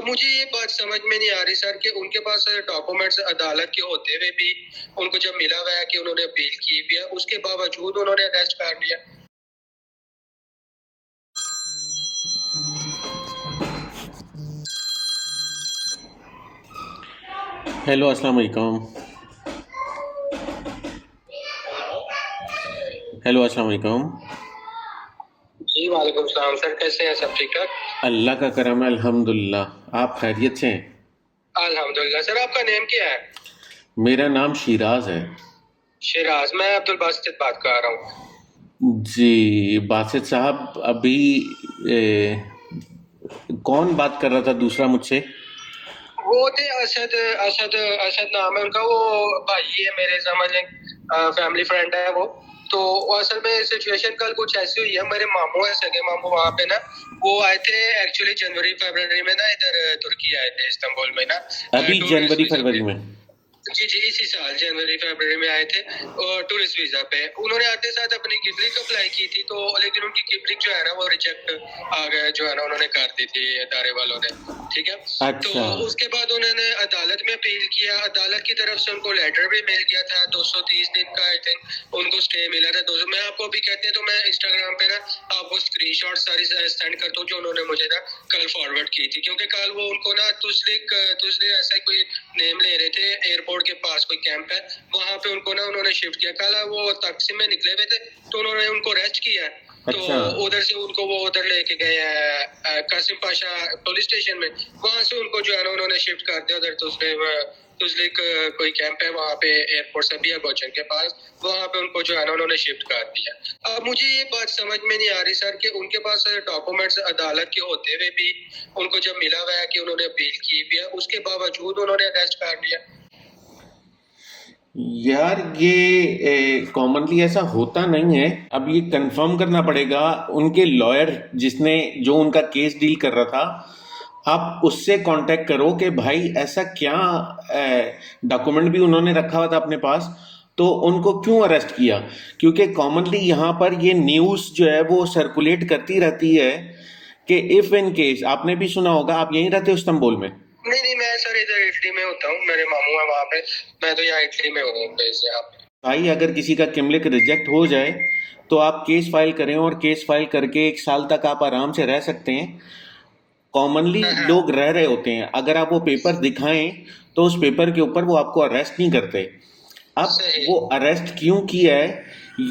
मुझे ये बात समझ में नहीं आ रही सर कि उनके पास डॉक्यूमेंट्स अदालत के होते हुए भी उनको जब मिला हुआ है कि उन्होंने अपील की भी है, उसके बावजूद उन्होंने अरेस्ट कर लिया। हेलो अस्सलाम वालेकुम। हेलो अस्सलाम वालेकुम। जी वालेकुम सलाम सर, कैसे हैं? सब ठीक ठाक? अल्लाह का करम है, अल्हम्दुलिल्लाह। आप खैरियत से हैं? अल्हम्दुलिल्लाह। सर आपका नेम क्या है? मेरा नाम शिराज है। शिराज। मैं अब्दुल बासित बात कर रहा हूँ। जी बासित साहब, अभी कौन बात कर रहा था दूसरा मुझसे? वो थे असद असद असद नाम है उनका। वो भाई है मेरे, समझ लें फैमिली फ्रेंड है वो। तो असल में सिचुएशन कल कुछ ऐसी हुई है, मेरे मामू है, सगे मामू वहाँ पे ना, वो आए थे एक्चुअली जनवरी फरवरी में ना, इधर तुर्की आए थे इस्तांबुल में ना, अभी टूरिस्ट जनवरी वीजा फरवरी पे। में? जी जी, इसी साल जनवरी फरवरी में आए थे और टूरिस्ट वीजा पे। उन्होंने आते साथ अपनी किबलिक अप्लाई की थी, तो लेकिन उनकी किबलिक जो है ना वो रिजेक्ट आ गया, जो है ना उन्होंने कर दी थी अदारे वालों ने। ठीक है। तो अच्छा। उसके बाद उन्होंने अदालत में अपील किया, अदालत की तरफ से उनको लेटर भी मिल गया था 230 दिन का, आई थिंक उनको स्टे मिला था। 200 मैं आपको अभी कहते हैं तो मैं इंस्टाग्राम पे ना आपको स्क्रीनशॉट सारी सेंड करता हूँ जो उन्होंने मुझे ना कल फॉरवर्ड की थी, क्योंकि कल वो उनको ना तुजलिक ऐसा कोई नेम ले रहे थे, एयरपोर्ट के पास कोई कैंप है, वहां पे उनको ना उन्होंने शिफ्ट किया। कल वो तकसीम में निकले हुए थे तो उन्होंने उनको अरेस्ट किया। तो अच्छा। उधर से उनको वो उधर लेके गए हैं कासिम पाशा पुलिस स्टेशन में। वहां से उनको जो है ना उन्होंने शिफ्ट कर दिया उधर तुजलिक कोई कैंप है वहाँ पे, एयरपोर्ट सबिया गोचन के पास, वहाँ पे उनको जो है ना उन्होंने शिफ्ट कर दिया। अब मुझे ये बात समझ में नहीं आ रही सर कि उनके पास डॉक्यूमेंट्स अदालत के होते हुए भी उनको जब मिला हुआ है कि उन्होंने अपील की भी है, उसके बावजूद उन्होंने अरेस्ट कर लिया। यार ये कॉमनली ऐसा होता नहीं है। अब ये कंफर्म करना पड़ेगा उनके लॉयर जिसने जो उनका केस डील कर रहा था। आप उससे कांटेक्ट करो कि भाई ऐसा क्या डॉक्यूमेंट भी उन्होंने रखा हुआ था अपने पास, तो उनको क्यों अरेस्ट किया? क्योंकि कॉमनली यहाँ पर ये न्यूज़ जो है वो सर्कुलेट करती रहती है कि इफ़ इन केस, आपने भी सुना होगा, आप यहीं रहते हो इस्तांबुल में? नहीं नहीं, मैं सर इधर इटली में होता हूँ, मेरे मामू है वहाँ पे। मैं तो यहाँ इटली में हूँ बेस यहाँ पे। भाई अगर किसी का किमलिक रिजेक्ट हो जाए तो आप केस फाइल करें, और केस फाइल करके 1 साल तक आप आराम से रह सकते हैं। कॉमनली हाँ हाँ। लोग रह रहे होते हैं, अगर आप वो पेपर दिखाएं तो उस पेपर के ऊपर वो आपको अरेस्ट नहीं करते। अब सही। वो अरेस्ट क्यों किया है,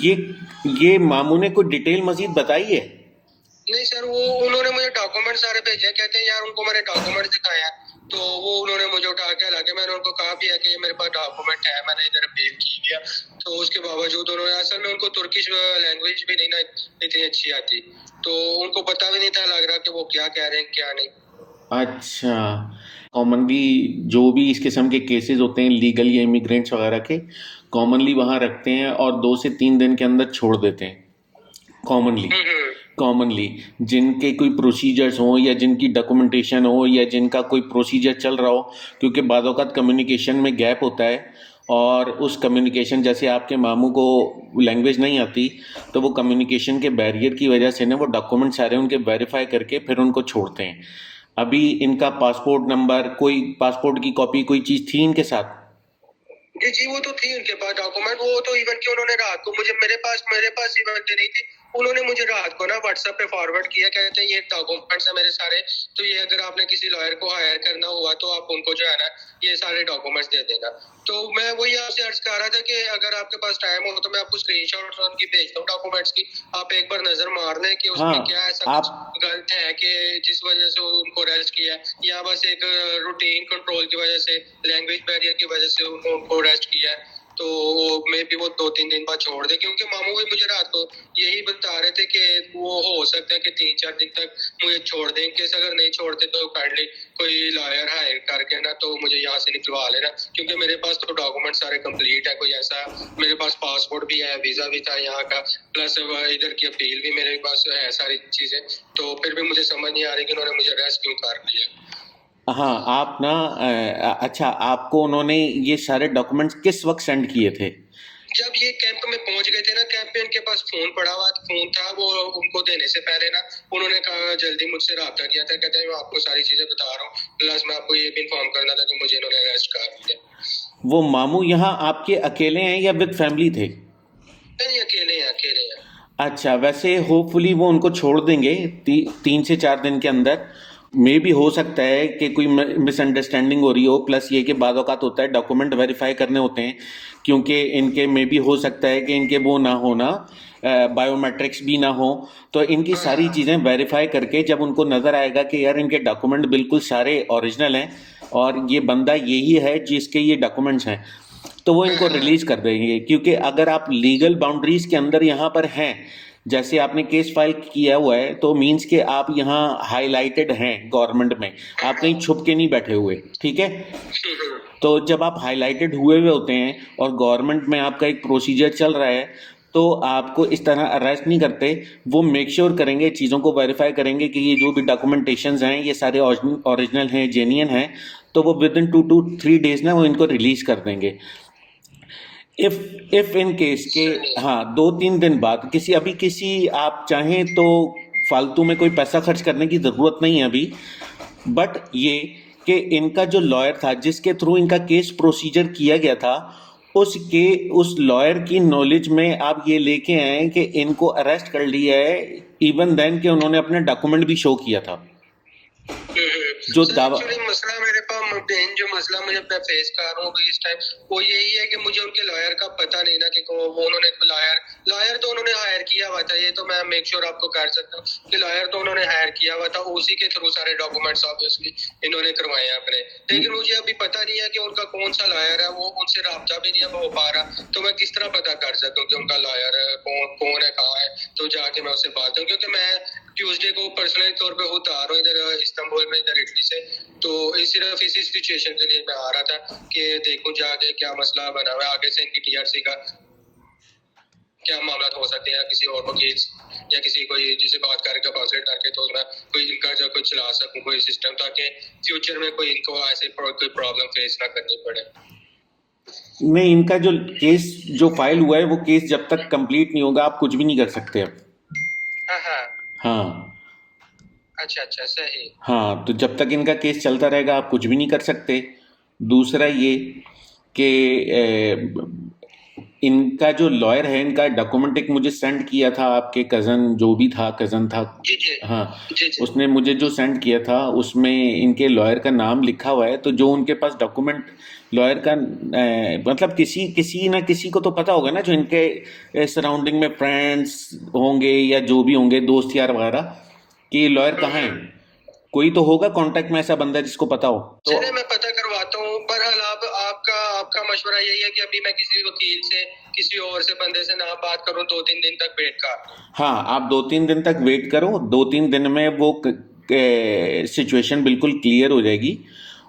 ये ये मामू ने कोई डिटेल मजीद बताई है? नहीं सर, वो उन्होंने मुझे डॉक्यूमेंट सारे भेजे, कहते हैं यार उनको मैंने डॉक्यूमेंट दिखाया, तो वो उन्होंने मुझे उठा के लाके, मैंने उनको कहा भी है कि ये मेरे पास डॉक्यूमेंट है, मैंने इधर अपील की भी है। तो उसके बावजूद उन्होंने, असल में उनको तुर्किश लैंग्वेज भी नहीं ना इतनी अच्छी आती, तो उनको पता भी नहीं था लग रहा कि वो क्या कह रहे हैं क्या नहीं। अच्छा। कॉमनली जो भी इस किस्म के केसेस होते हैं लीगल या इमिग्रेंट्स वगैरह के, कॉमनली वहाँ रखते हैं और 2 से 3 दिन के अंदर छोड़ देते हैं। कॉमनली हम्म। कॉमनली जिनके कोई प्रोसीजर्स हों या जिनकी डॉक्यूमेंटेशन हो या जिनका कोई प्रोसीजर चल रहा हो, क्योंकि बाद औक़ात कम्युनिकेशन में गैप होता है, और उस कम्युनिकेशन, जैसे आपके मामू को लैंग्वेज नहीं आती, तो वो कम्युनिकेशन के बैरियर की वजह से ना वो डॉक्यूमेंट सारे उनके वेरीफाई करके फिर उनको छोड़ते हैं। अभी इनका पासपोर्ट नंबर, कोई पासपोर्ट की कॉपी, कोई चीज़ थी इनके साथ? जी जी, वो तो थी उनके पास डॉक्यूमेंट। वो तो इवन कि उन्होंने रात को मुझे, मेरे पास इवन के नहीं थी, उन्होंने मुझे रात को ना व्हाट्सएप पे फॉरवर्ड किया, कहते हैं ये डॉक्यूमेंट्स है मेरे सारे, तो ये अगर आपने किसी लॉयर को हायर करना हुआ तो आप उनको जो है ना ये सारे डॉक्यूमेंट्स दे देना। तो मैं वही आपसे अर्ज कर रहा था कि अगर आपके पास टाइम हो तो मैं आपको स्क्रीनशॉट उनकी भेजता हूँ डॉक्यूमेंट्स की, आप एक बार नजर मार लें कि उसमें हाँ। क्या ऐसा कुछ आप गलत है कि जिस वजह से उनको अरेस्ट किया, या बस एक रूटीन कंट्रोल की वजह से, लैंग्वेज बैरियर की वजह से उनको अरेस्ट किया है। तो मे भी वो 2-3 दिन बाद छोड़ दे, क्योंकि मामू भी मुझे रात को यही बता रहे थे कि वो हो सकता है कि 3-4 दिन तक मुझे छोड़ दें, केस अगर नहीं छोड़ते तो काइंडली कोई लॉयर हायर करके ना तो मुझे यहाँ से निकलवा लेना, क्योंकि मेरे पास तो डॉक्यूमेंट सारे कंप्लीट है। कोई ऐसा, मेरे पास पासपोर्ट भी है, वीजा भी था यहाँ का, प्लस इधर की अपील भी मेरे पास है, सारी चीजें। तो फिर भी मुझे समझ नहीं आ रही कि उन्होंने मुझे अरेस्ट क्यों कर लिया। हाँ, आप ना अच्छा, आपको उन्होंने ये सारे डॉक्यूमेंट्स किस वक्त सेंड किए थे? जब ये कैंप में पहुंच गए थे ना, कैंप में इनके पास फोन पड़ा हुआ फोन था, वो उनको देने से पहले ना उन्होंने कहा, जल्दी मुझसे रब्ता किया था, कहते हैं मैं आपको सारी चीजें बता रहा हूँ, प्लस मैं आपको ये भी इन्फॉर्म करना था कि मुझे इन्होंने अरेस्ट कर लिया। वो मामू यहाँ आपके अकेले हैं या विद फैमिली थे? नहीं, अकेले हैं, अकेले हैं। अच्छा, वैसे होपफुली वो उनको छोड़ देंगे 3 से 4 दिन के अंदर। मे भी हो सकता है कि कोई मिसअंडरस्टैंडिंग हो रही हो, प्लस ये कि बाद औक़ात होता है डॉक्यूमेंट वेरीफाई करने होते हैं, क्योंकि इनके मे भी हो सकता है कि इनके वो ना हो ना, बायोमेट्रिक्स भी ना हो, तो इनकी सारी चीज़ें वेरीफाई करके जब उनको नज़र आएगा कि यार इनके डॉक्यूमेंट बिल्कुल सारे ओरिजिनल हैं और ये बंदा यही है जिसके ये डॉक्यूमेंट्स हैं, तो वो इनको रिलीज कर देंगे। क्योंकि अगर आप लीगल बाउंड्रीज के अंदर यहाँ पर हैं, जैसे आपने केस फाइल किया हुआ है, तो मींस के आप यहाँ हाईलाइटेड हैं गवर्नमेंट में, आप कहीं छुप के नहीं बैठे हुए, ठीक है। तो जब आप हाईलाइटेड हुए हुए होते हैं और गवर्नमेंट में आपका एक प्रोसीजर चल रहा है, तो आपको इस तरह अरेस्ट नहीं करते। वो मेक श्योर करेंगे, चीज़ों को वेरीफाई करेंगे कि ये जो भी डॉक्यूमेंटेशंस हैं ये सारे ओरिजिनल हैं, जेन्युइन हैं, तो वो विद इन 2 to 3 days ना वो इनको रिलीज कर देंगे। इफ इन केस के हाँ 2-3 दिन बाद किसी आप चाहें तो फालतू में कोई पैसा खर्च करने की ज़रूरत नहीं है अभी, बट ये कि इनका जो लॉयर था जिसके थ्रू इनका केस प्रोसीजर किया गया था, उस लॉयर की नॉलेज में आप ये लेके आए कि इनको अरेस्ट कर लिया है, इवन देन कि उन्होंने अपने डॉक्यूमेंट भी शो किया था जो दावा। मसला मेरे पास मेन जो मसला मुझे फेस कर रहा हूँ इस टाइम वो यही है कि मुझे उनके लॉयर का पता नहीं ना कि वो उन्होंने लॉयर तो उन्होंने हायर किया हुआ था, ये तो मैं मेक श्योर आपको कर सकता हूँ कि लॉयर तो उन्होंने हायर किया हुआ था, उसी के थ्रू सारे डॉक्यूमेंट्स ऑब्वियसली इन्होंने करवाए हैं अपने। लेकिन मुझे अभी पता नहीं है कि उनका कौन सा लॉयर है, वो उनसे राब्ता भी नहीं हो पा रहा, तो मैं किस तरह पता कर सकूँ कि उनका लॉयर कौन है, कहाँ है, तो जाके मैं उससे बात करूँ। क्योंकि मैं ट्यूसडे को पर्सनली तौर पे खुद आ रहा हूँ इधर इस्तांबुल में, इधर इटली से, तो सिर्फ इसी सिचुएशन के लिए मैं आ रहा था कि देखो जाके क्या मसला बना हुआ है, आगे से इनकी टीआरसी का क्या मामला हो सकते हैं, किसी और वकील या किसी कोई जिसे बात करके पासलेट करके, तो मैं कोई इनका जो कुछ चला सकूँ कोई सिस्टम, ताकि फ्यूचर में कोई इनको ऐसे कोई प्रॉब्लम फेस ना करनी पड़े। नहीं, इनका जो केस जो फाइल हुआ है वो केस जब तक कंप्लीट नहीं होगा आप कुछ भी नहीं कर सकते अब। हाँ अच्छा सही। हाँ, तो जब तक इनका केस चलता रहेगा आप कुछ भी नहीं कर सकते। दूसरा ये कि इनका जो लॉयर है, इनका डॉक्यूमेंट एक मुझे सेंड किया था, आपके कज़न जो भी था, कज़न था, जी। हाँ जी। उसने मुझे जो सेंड किया था उसमें इनके लॉयर का नाम लिखा हुआ है। तो जो उनके पास डॉक्यूमेंट लॉयर का मतलब किसी ना किसी को तो पता होगा ना, जो इनके सराउंडिंग में फ्रेंड्स होंगे या जो भी होंगे, दोस्त यार वगैरह, कि लॉयर कहाँ है, कोई तो होगा कांटेक्ट में ऐसा बंदा जिसको पता हो। तो चलिए मैं पता करवाता हूँ। बहरहाल आपका मशवरा यही है कि अभी मैं किसी वकील से किसी और से बंदे से ना बात करूँ, 2-3 दिन तक वेट कर। हाँ, आप 2-3 दिन तक वेट करो, 2-3 दिन में वो सिचुएशन बिल्कुल क्लियर हो जाएगी।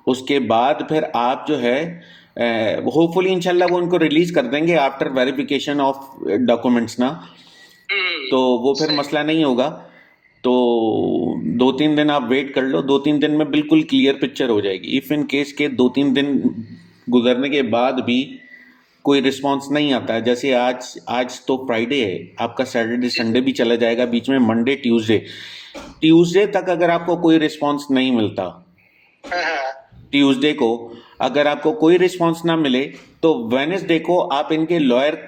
उसके बाद फिर आप जो है होपफुली इंशाल्लाह वो उनको रिलीज कर देंगे आफ्टर वेरिफिकेशन ऑफ डॉक्यूमेंट्स ना, तो वो फिर मसला नहीं होगा। तो 2-3 दिन आप वेट कर लो, 2-3 दिन में बिल्कुल क्लियर पिक्चर हो जाएगी। इफ़ इन केस के 2-3 दिन गुजरने के बाद भी कोई रिस्पांस नहीं आता है, जैसे आज तो फ्राइडे है, आपका सैटरडे संडे भी चला जाएगा, बीच में मंडे ट्यूसडे तक अगर आपको कोई रिस्पांस नहीं मिलता, ट्यूसडे को अगर आपको कोई रिस्पांस ना मिले, तो वेडनेसडे को आप इनके लॉयर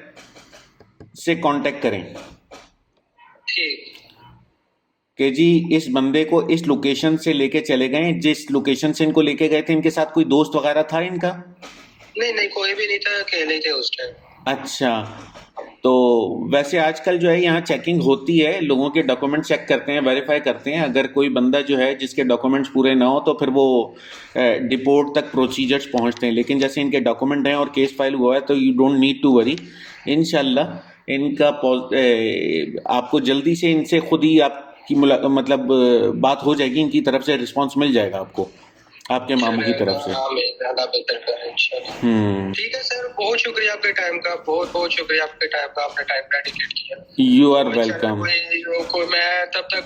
से कांटेक्ट करें कि जी इस बंदे को इस लोकेशन से लेके चले गए, जिस लोकेशन से इनको लेके गए थे, इनके साथ कोई दोस्त वगैरह था इनका? नहीं कोई भी नहीं था, अकेले थे उस टाइम। अच्छा, तो वैसे आजकल जो है यहाँ चेकिंग होती है, लोगों के डॉक्यूमेंट चेक करते हैं, वेरीफाई करते हैं। अगर कोई बंदा जो है जिसके डॉक्यूमेंट्स पूरे ना हो तो फिर वो डिपोर्ट तक प्रोसीजर्स पहुँचते हैं। लेकिन जैसे इनके डॉक्यूमेंट हैं और केस फाइल हुआ है, तो you don't need to worry. इंशाल्लाह इनका आपको जल्दी से इनसे खुद ही आपकी मतलब बात हो जाएगी, इनकी तरफ से रिस्पॉन्स मिल जाएगा आपको, आपके मामू की तरफ से। ठीक है सर, बहुत शुक्रिया आपके टाइम का, बहुत शुक्रिया आपके टाइम का, आपने टाइम डेडिकेट किया। You are welcome. मैं तब तक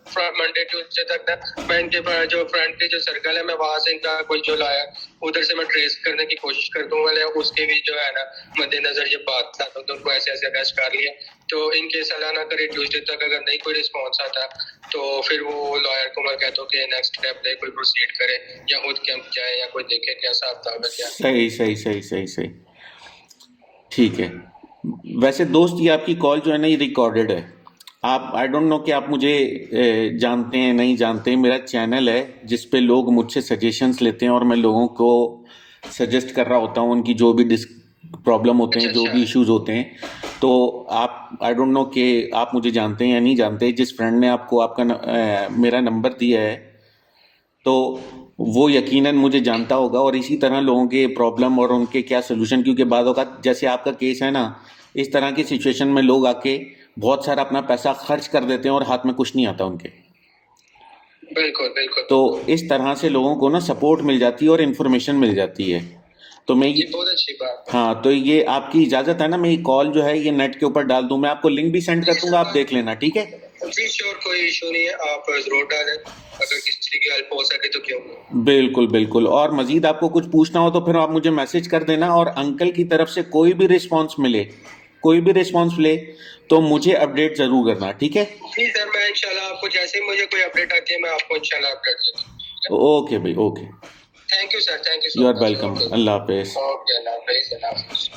मंडे ट्यूसडे तक ना मैं इनके पास जो फ्रेंड के जो सर्कल है मैं वहां से इनका कोई जो लाया उधर से मैं ट्रेस करने की कोशिश कर दूंगा, उसके भी जो है ना मद्देनजर ये बात था तो उनको ऐसे ऐसे अरेस्ट कर लिया। तो इनके सलाह ना करे ट्यूसडे तक अगर नहीं कोई रिस्पॉन्स आता तो फिर वो लॉयर को मैं कहता हूँ कि नेक्स्ट स्टेप ले, कोई प्रोसीड करे या खुद कैंप जाए या कोई देखे क्या हिसाब किताब है क्या। सही सही सही सही सही, ठीक है। वैसे दोस्त ये आपकी कॉल जो है ना ये रिकॉर्डेड है। आप आई डोंट नो कि आप मुझे जानते हैं नहीं जानते हैं। मेरा चैनल है जिस पे लोग मुझसे सजेशंस लेते हैं और मैं लोगों को सजेस्ट कर रहा होता हूँ उनकी जो भी प्रॉब्लम होते हैं, जो भी इश्यूज होते हैं। तो आप आई डोंट नो कि आप मुझे जानते हैं या नहीं जानते। जिस फ्रेंड ने आपको मेरा नंबर दिया है तो वो यकीनन मुझे जानता होगा और इसी तरह लोगों के प्रॉब्लम और उनके क्या सोल्यूशन, क्योंकि बाद औक़ात जैसे आपका केस है ना, इस तरह की सिचुएशन में लोग आके बहुत सारा अपना पैसा खर्च कर देते हैं और हाथ में कुछ नहीं आता उनके। बिल्कुल बिल्कुल। तो इस तरह से लोगों को ना सपोर्ट मिल जाती है और इन्फॉर्मेशन मिल जाती है। तो मैं ये बहुत अच्छी बात। हाँ, तो ये आपकी इजाज़त है ना, मैं ये कॉल जो है ये नेट के ऊपर डाल दूँ? मैं आपको लिंक भी सेंड कर दूँगा, आप देख लेना, ठीक है? जी श्योर, कोई इशू नहीं है, आप जरूर डालें, अगर किसी की हेल्प हो सके तो क्यों। बिल्कुल बिल्कुल। और मज़ीद आपको कुछ पूछना हो तो फिर आप मुझे मैसेज कर देना, और अंकल की तरफ से कोई भी रिस्पांस मिले तो मुझे अपडेट ज़रूर करना, ठीक है? जी सर, मैं इंशाल्लाह आपको जैसे ही मुझे कोई अपडेट आती है मैं आपको इंशाल्लाह अपडेट देता हूँ। ओके भाई, okay. Thank you sir, thank you so you much. Are welcome. अल्लाह हाफिज़। ओके, अल्लाह हाफिज़।